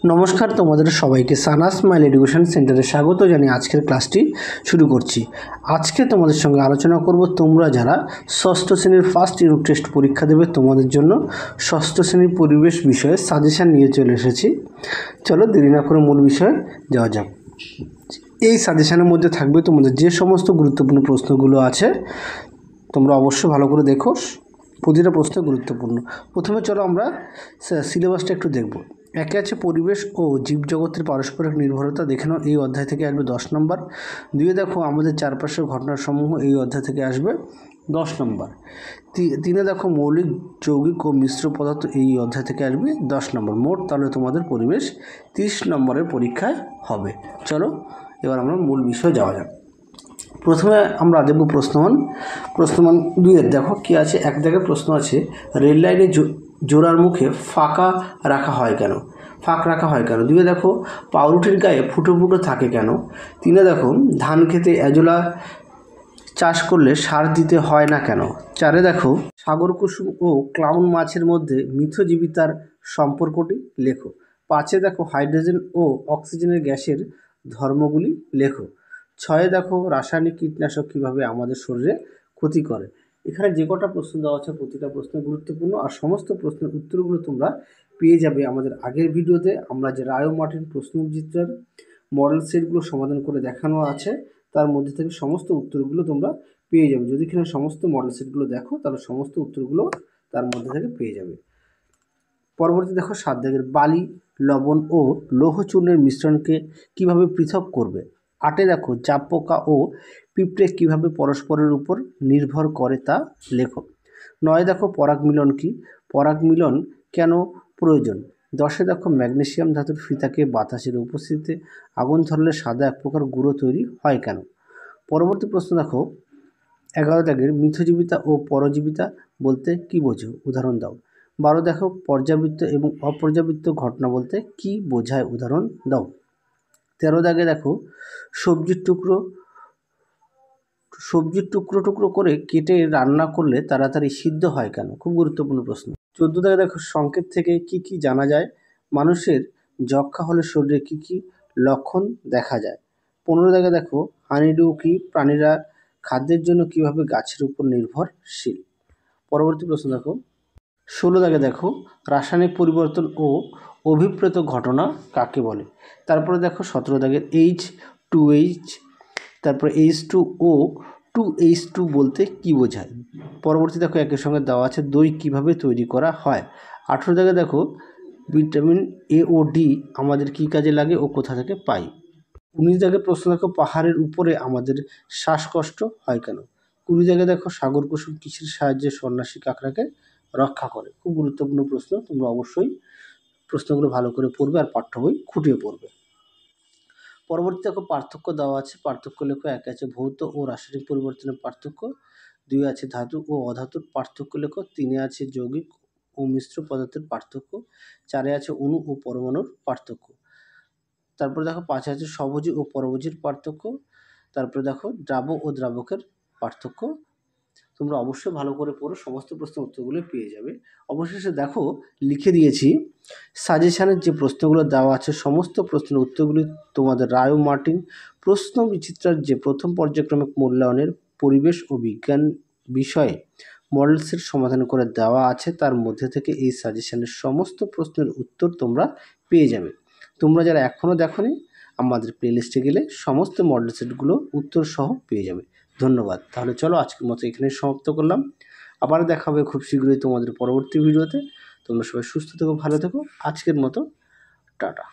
নমস্কার, তোমাদের সবাইকে সানাস স্মাইল এডুকেশন সেন্টারে স্বাগত জানিয়ে আজকের ক্লাসটি শুরু করছি। আজকে তোমাদের সঙ্গে আলোচনা করব তোমরা যারা ষষ্ঠ শ্রেণীর ফার্স্ট ইউনিট টেস্ট পরীক্ষা দেবে তোমাদের জন্য ষষ্ঠ শ্রেণীর পরিবেশ বিষয়ে সাজেশান নিয়ে চলে এসেছি। চলো দেরি না করে মূল বিষয়ে যাওয়া যাক। এই সাজেশানের মধ্যে থাকবে তোমাদের যে সমস্ত গুরুত্বপূর্ণ প্রশ্নগুলো আছে, তোমরা অবশ্যই ভালো করে দেখো, প্রতিটা প্রশ্ন গুরুত্বপূর্ণ। প্রথমে চলো আমরা সিলেবাসটা একটু দেখব। একে আছে পরিবেশ ও জীবজগতের পারস্পরিক নির্ভরতা, দেখে নাও, এই অধ্যায় থেকে আসবে 10 নম্বর। দুয়ে দেখো আমাদের চারপাশের ঘটনাসমূহ, এই অধ্যায় থেকে আসবে 10 নম্বর। তিনে দেখো মৌলিক, যৌগিক ও মিশ্র পদার্থ, এই অধ্যায় থেকে আসবে 10 নম্বর। মোট তাহলে তোমাদের পরিবেশ 30 নম্বরের পরীক্ষায় হবে। চলো এবার আমরা মূল বিষয়ে যাওয়া যাক। প্রথমে আমরা দেখব প্রশ্নমান 2-এর। দেখো কি আছে, এক জায়গায় প্রশ্ন আছে, রেল লাইনে জোড়ার মুখে ফাঁক রাখা হয় কেন। দুয়ে দেখো পাউরুটির গায়ে ফুটো ফুটো থাকে কেন। তিনে দেখো ধান খেতে এজোলা চাষ করলে সার দিতে হয় না কেন। চারে দেখো সাগর কুসুম ও ক্লাউন মাছের মধ্যে মিথজীবিতার সম্পর্কটি লেখো। পাঁচে দেখো হাইড্রোজেন ও অক্সিজেনের গ্যাসের ধর্মগুলি লেখো। ছয়ে দেখো রাসায়নিক কীটনাশক কীভাবে আমাদের শরীরে ক্ষতি করে। এখানে যে কটা প্রশ্ন দেওয়া আছে প্রতিটা প্রশ্ন গুরুত্বপূর্ণ, আর সমস্ত প্রশ্নের উত্তরগুলো তোমরা পেয়ে যাবে আমাদের আগের ভিডিওতে। আমরা যে রায়ো মার্টিন প্রশ্নবিচিত্রার মডেল সেটগুলো সমাধান করে দেখানো আছে, তার মধ্যে থেকে সমস্ত উত্তরগুলো তোমরা পেয়ে যাবে। যদি এখানে সমস্ত মডেল সেটগুলো দেখো তাহলে সমস্ত উত্তরগুলো তার মধ্যে থেকে পেয়ে যাবে। পরবর্তী দেখো 7 দাগের বালি, লবণ ও লৌহ চূর্ণের মিশ্রণকে কিভাবে পৃথক করবে। 8এ দেখো চাপ পোকা ও পিঁপড়ে কিভাবে পরস্পরের উপর নির্ভর করে তা লেখো। 9 দেখো পরাগ মিলন কি, পরাগ মিলন কেন প্রয়োজন। 10এ দেখো ম্যাগনেসিয়াম ধাতুর ফিতাকে বাতাসের উপস্থিতিতে আগুন ধরলে সাদা এক প্রকার গুঁড়ো তৈরি হয় কেন। পরবর্তী প্রশ্ন দেখো 11 দাগের মিথজীবিতা ও পরজীবিতা বলতে কি বোঝো, উদাহরণ দাও। 12 দেখো পর্যাবৃত্ত এবং অপর্যাবৃত্ত ঘটনা বলতে কি বোঝায়, উদাহরণ দাও। 13 দাগে দেখো সবজির টুকরো করে কেটে রান্না করলে তাড়াতাড়ি সিদ্ধ হয় কেন, খুব গুরুত্বপূর্ণ প্রশ্ন। 14 দাগে দেখো সংকেত থেকে কি জানা যায়, মানুষের যক্ষা হলে শরীরে কি লক্ষণ দেখা যায়। 15 দাগে দেখো হানিডু কি, প্রাণীরা খাদ্যের জন্য কিভাবে গাছের উপর নির্ভরশীল। পরবর্তী প্রশ্ন দেখো 16 দাগে দেখো রাসায়নিক পরিবর্তন ও অভিপ্রেত ঘটনা কাকে বলে। তারপরে দেখো 17 দাগের H2H, তারপরে H2O 2H2 বলতে কি বোঝায়। পরবর্তী দেখো একের সঙ্গে দেওয়া আছে দই কিভাবে তৈরি করা হয়। 18 দাগে দেখো ভিটামিন A ও D আমাদের কি কাজে লাগে ও কোথা থেকে পাই। 19 দাগের প্রশ্ন দেখো পাহাড়ের উপরে আমাদের শ্বাসকষ্ট হয় কেন। 20 দাগে দেখো সাগর কুসুম কিসের সাহায্যে সন্ন্যাসী কাঁকড়াকে রক্ষা করে। খুব গুরুত্বপূর্ণ প্রশ্ন, তোমরা অবশ্যই প্রশ্নগুলো ভালো করে পড়বে আর পাঠ্য বই খুঁটিয়ে পড়বে। পরবর্তী দেখো পার্থক্য দেওয়া আছে, পার্থক্য লেখো। 1 আছে ভৌত ও রাসায়নিক পরিবর্তনের পার্থক্য। 2 আছে ধাতু ও অধাতুর পার্থক্য লেখো। 3 আছে যৌগিক ও মিশ্র পদার্থের পার্থক্য। 4 আছে অণু ও পরমাণুর পার্থক্য। তারপরে দেখো 5 আছে স্বভোজী ও পরভোজীর পার্থক্য। তারপরে দেখো দ্রাবক ও দ্রাবকের পার্থক্য। তোমরা অবশ্যই ভালো করে পড়ো, সমস্ত প্রশ্নের উত্তরগুলো পেয়ে যাবে। অবশেষে দেখো লিখে দিয়েছি সাজেশানের যে প্রশ্নগুলো দেওয়া আছে সমস্ত প্রশ্নের উত্তরগুলি তোমাদের রায়ো মার্টিন প্রশ্ন বিচিত্রার যে প্রথম পর্যায়ক্রমিক মূল্যায়নের পরিবেশ ও বিজ্ঞান বিষয়ে মডেলসের সমাধান করে দেওয়া আছে, তার মধ্যে থেকে এই সাজেশানের সমস্ত প্রশ্নের উত্তর তোমরা পেয়ে যাবে। তোমরা যারা এখনও দেখোনি আমাদের প্লেলিস্টে গেলে সমস্ত মডেল সেটগুলো উত্তর সহ পেয়ে যাবে। ধন্যবাদ। তাহলে চলো আজকের মতো এখানে সমাপ্ত করলাম। আবার দেখা হবে খুব শীঘ্রই তোমাদের পরবর্তী ভিডিওতে। তোমরা সবাই সুস্থ থেকো, ভালো থেকো। আজকের মতো টাটা।